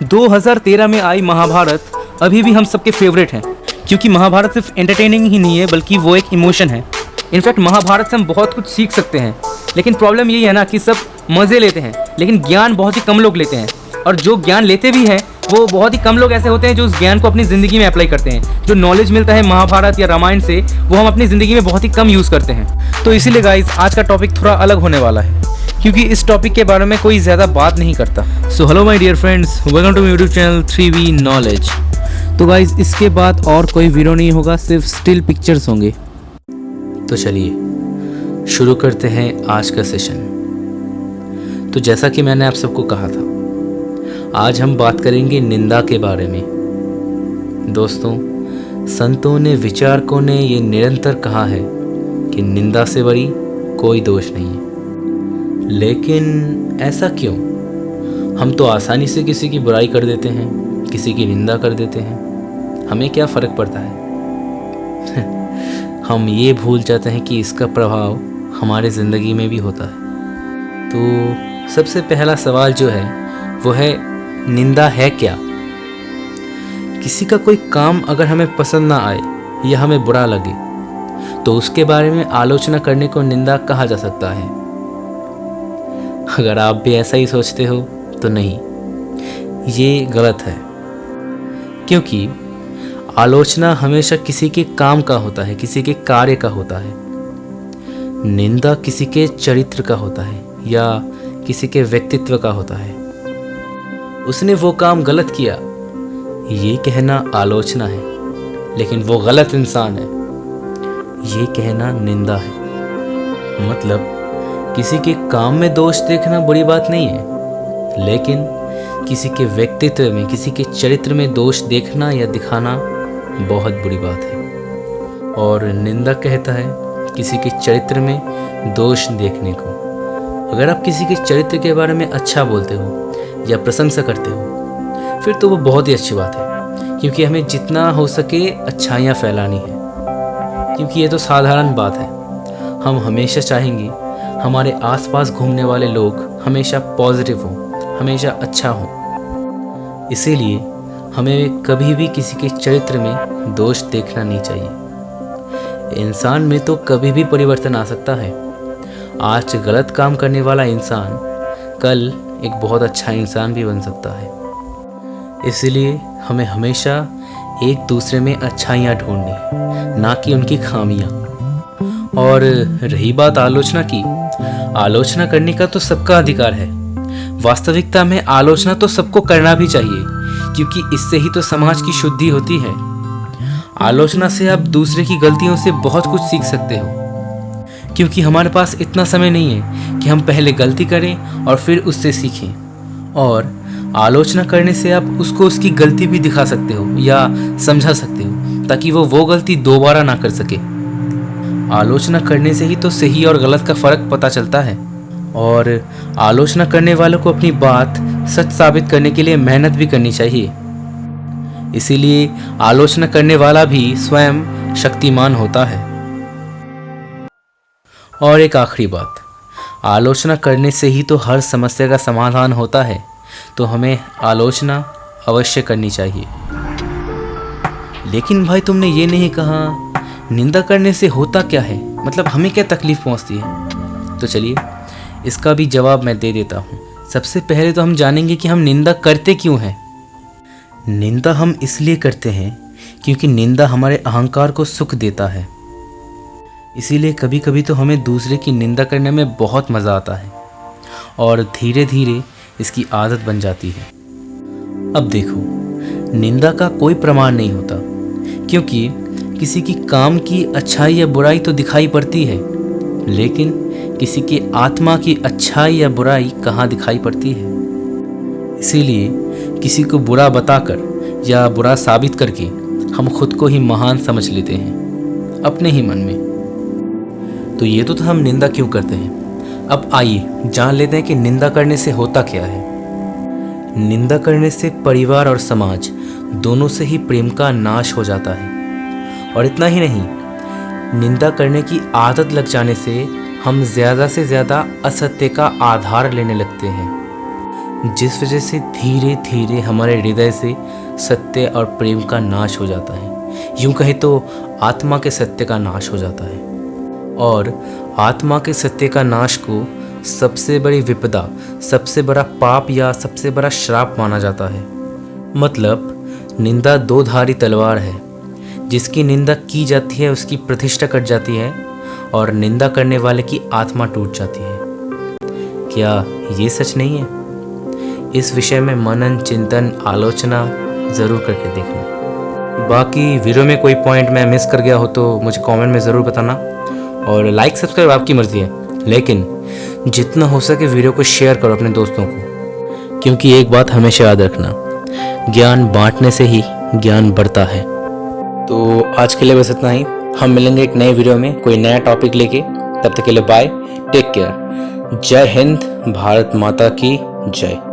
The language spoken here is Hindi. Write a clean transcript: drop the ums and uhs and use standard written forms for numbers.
2013 में आई महाभारत अभी भी हम सबके फेवरेट हैं, क्योंकि महाभारत सिर्फ एंटरटेनिंग ही नहीं है बल्कि वो एक इमोशन है। इनफैक्ट महाभारत से हम बहुत कुछ सीख सकते हैं, लेकिन प्रॉब्लम यही है ना कि सब मज़े लेते हैं लेकिन ज्ञान बहुत ही कम लोग लेते हैं, और जो ज्ञान लेते भी हैं वो बहुत ही कम लोग ऐसे होते हैं जो उस ज्ञान को अपनी ज़िंदगी में अप्लाई करते हैं। जो नॉलेज मिलता है महाभारत या रामायण से वो हम अपनी ज़िंदगी में बहुत ही कम यूज़ करते हैं। तो इसीलिए गाइस आज का टॉपिक थोड़ा अलग होने वाला है, क्योंकि इस टॉपिक के बारे में कोई ज़्यादा बात नहीं करता। So hello my dear friends, welcome to my YouTube channel 3V knowledge. तो गाइस इसके बाद और कोई वीडियो नहीं होगा, सिर्फ स्टिल पिक्चर्स होंगे। तो चलिए शुरू करते हैं आज का सेशन। तो जैसा कि मैंने आप सबको कहा था, आज हम बात करेंगे निंदा के बारे में। दोस्तों, संतों ने, विचारकों ने ये निरंतर कहा है कि निंदा से बड़ी कोई दोष नहीं है। लेकिन ऐसा क्यों? हम तो आसानी से किसी की बुराई कर देते हैं, किसी की निंदा कर देते हैं, हमें क्या फ़र्क पड़ता है? हम ये भूल जाते हैं कि इसका प्रभाव हमारे ज़िंदगी में भी होता है। तो सबसे पहला सवाल जो है वो है, निंदा है क्या? किसी का कोई काम अगर हमें पसंद ना आए या हमें बुरा लगे तो उसके बारे में आलोचना करने को निंदा कहा जा सकता है। अगर आप भी ऐसा ही सोचते हो तो नहीं, ये गलत है, क्योंकि आलोचना हमेशा किसी के काम का होता है, किसी के कार्य का होता है। निंदा किसी के चरित्र का होता है या किसी के व्यक्तित्व का होता है। उसने वो काम गलत किया, ये कहना आलोचना है, लेकिन वो गलत इंसान है, ये कहना निंदा है। मतलब किसी के काम में दोष देखना बुरी बात नहीं है, लेकिन किसी के व्यक्तित्व में, किसी के चरित्र में दोष देखना या दिखाना बहुत बुरी बात है। और निंदा कहता है किसी के चरित्र में दोष देखने को। अगर आप किसी के चरित्र के बारे में अच्छा बोलते हो या प्रशंसा करते हो फिर तो वो बहुत ही अच्छी बात है, क्योंकि हमें जितना हो सके अच्छाइयाँ फैलानी है, क्योंकि ये तो साधारण बात है। हम हमेशा चाहेंगे हमारे आसपास घूमने वाले लोग हमेशा पॉजिटिव हों, हमेशा अच्छा हों। इसीलिए हमें कभी भी किसी के चरित्र में दोष देखना नहीं चाहिए। इंसान में तो कभी भी परिवर्तन आ सकता है। आज गलत काम करने वाला इंसान कल एक बहुत अच्छा इंसान भी बन सकता है। इसलिए हमें हमेशा एक दूसरे में अच्छाइयाँ ढूंढनी, ना कि उनकी खामियाँ। और रही बात आलोचना की, आलोचना करने का तो सबका अधिकार है। वास्तविकता में आलोचना तो सबको करना भी चाहिए, क्योंकि इससे ही तो समाज की शुद्धि होती है। आलोचना से आप दूसरे की गलतियों से बहुत कुछ सीख सकते हो, क्योंकि हमारे पास इतना समय नहीं है कि हम पहले गलती करें और फिर उससे सीखें। और आलोचना करने से आप उसको उसकी गलती भी दिखा सकते हो या समझा सकते हो, ताकि वो गलती दोबारा ना कर सके। आलोचना करने से ही तो सही और गलत का फ़र्क पता चलता है। और आलोचना करने वालों को अपनी बात सच साबित करने के लिए मेहनत भी करनी चाहिए। इसीलिए आलोचना करने वाला भी स्वयं शक्तिमान होता है। और एक आखिरी बात, आलोचना करने से ही तो हर समस्या का समाधान होता है, तो हमें आलोचना अवश्य करनी चाहिए। लेकिन भाई, तुमने ये नहीं कहा निंदा करने से होता क्या है, मतलब हमें क्या तकलीफ पहुंचती है? तो चलिए इसका भी जवाब मैं दे देता हूँ। सबसे पहले तो हम जानेंगे कि हम निंदा करते क्यों हैं। निंदा हम इसलिए करते हैं क्योंकि निंदा हमारे अहंकार को सुख देता है। इसीलिए कभी कभी तो हमें दूसरे की निंदा करने में बहुत मज़ा आता है और धीरे धीरे इसकी आदत बन जाती है। अब देखो, निंदा का कोई प्रमाण नहीं होता, क्योंकि किसी की काम की अच्छाई या बुराई तो दिखाई पड़ती है, लेकिन किसी की आत्मा की अच्छाई या बुराई कहाँ दिखाई पड़ती है। इसीलिए किसी को बुरा बताकर या बुरा साबित करके हम खुद को ही महान समझ लेते हैं अपने ही मन में। तो ये तो हम निंदा क्यों करते हैं। अब आइए जान लेते हैं कि निंदा करने से होता क्या है। निंदा करने से परिवार और समाज दोनों से ही प्रेम का नाश हो जाता है। और इतना ही नहीं, निंदा करने की आदत लग जाने से हम ज़्यादा से ज़्यादा असत्य का आधार लेने लगते हैं। जिस वजह से धीरे धीरे हमारे हृदय से सत्य और प्रेम का नाश हो जाता है। यूं कहे तो आत्मा के सत्य का नाश हो जाता है। और आत्मा के सत्य का नाश को सबसे बड़ी विपदा, सबसे बड़ा पाप या सबसे बड़ा श्राप माना जाता है। मतलब निंदा दो धारी तलवार है। जिसकी निंदा की जाती है उसकी प्रतिष्ठा कट जाती है और निंदा करने वाले की आत्मा टूट जाती है। क्या ये सच नहीं है? इस विषय में मनन, चिंतन, आलोचना ज़रूर करके देखना। बाकी वीडियो में कोई पॉइंट मैं मिस कर गया हो तो मुझे कमेंट में ज़रूर बताना। और लाइक सब्सक्राइब आपकी मर्ज़ी है, लेकिन जितना हो सके वीडियो को शेयर करो अपने दोस्तों को। क्योंकि एक बात हमेशा याद रखना, ज्ञान बांटने से ही ज्ञान बढ़ता है। तो आज के लिए बस इतना ही। हम मिलेंगे एक नए वीडियो में कोई नया टॉपिक लेके। तब तक के लिए बाय, टेक केयर। जय हिंद, भारत माता की जय।